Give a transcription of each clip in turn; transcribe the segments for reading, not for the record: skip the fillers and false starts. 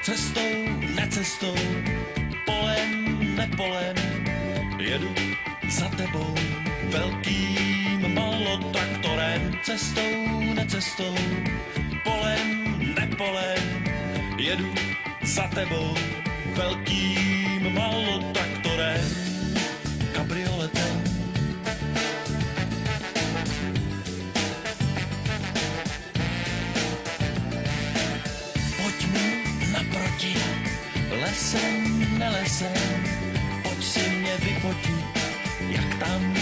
Cestou, necestou, polem, nepolem, jedu za tebou velkým malotraktorem. Cestou, necestou, polem, nepolem, jedu za tebou velkým malotraktorem, kabrioletem. Pojď mi naproti, lesem, nelesem, pojď si mě vyfotit, jak tam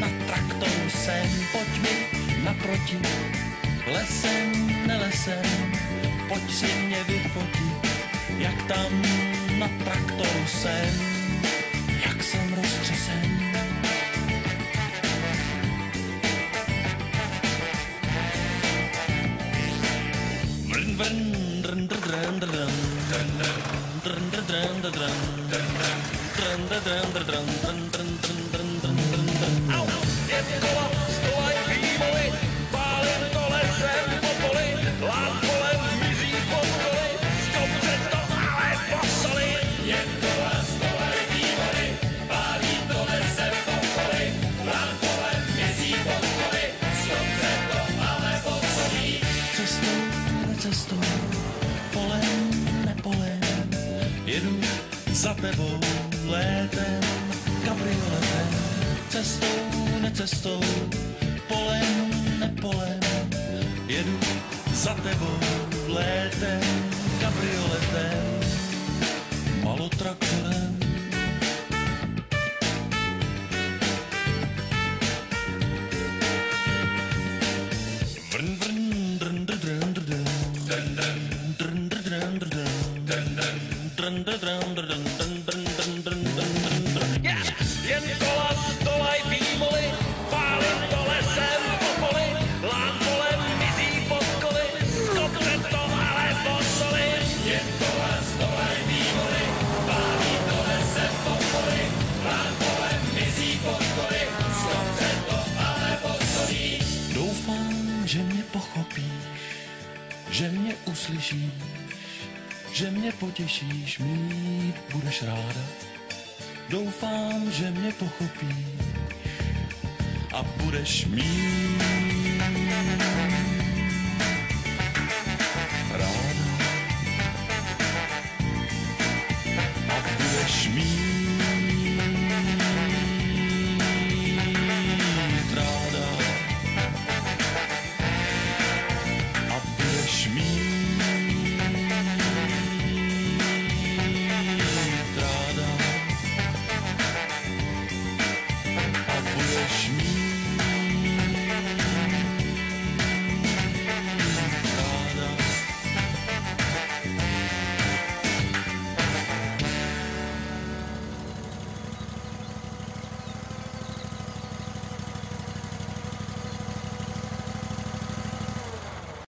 na traktoru jsem. Pojď mi naproti, lesem, nelesem, pojď si mě vyfotit, jak tam na traktoru jsem, jak jsem roztřesen. Vrn, vrn, drn, drn, drn, drn, drn, drn, drn, drn, drn, drn. Au! Je kola, stolaj výmoly, pálím to lesem po poli, lát kolem mizí pod koly, skopře to ale posoli. Je kola, stolaj výmoly, pálím to lesem po poli, lát kolem mizí pod koly, skopře to ale posoli. Cestou, necestou, polem, nepolem, jedu za tebou létem, kabrioletem. Cestou, necestou, polem, nepolem, jedu za tebou létem, kabrioletem, malotraktorem. Vrn, vrn, drn, drn, drn, drn, drn, drn, drn, drn, drn, drn, drn, drn, drn, drn, drn, drn. Jen kola, stolaj výmoly, pálím to lesem po poli, lám kolem mizí pod koly, skopře to ale posoli. Jen kola, stolaj výmoly, pálím to lesem po poli, lám kolem mizí pod koly, skopře to ale posoli. Doufám, že mě pochopíš, že mě uslyšíš, že mě potěšíš, mít budeš ráda. Doufám, že mě pochopíš a budeš mít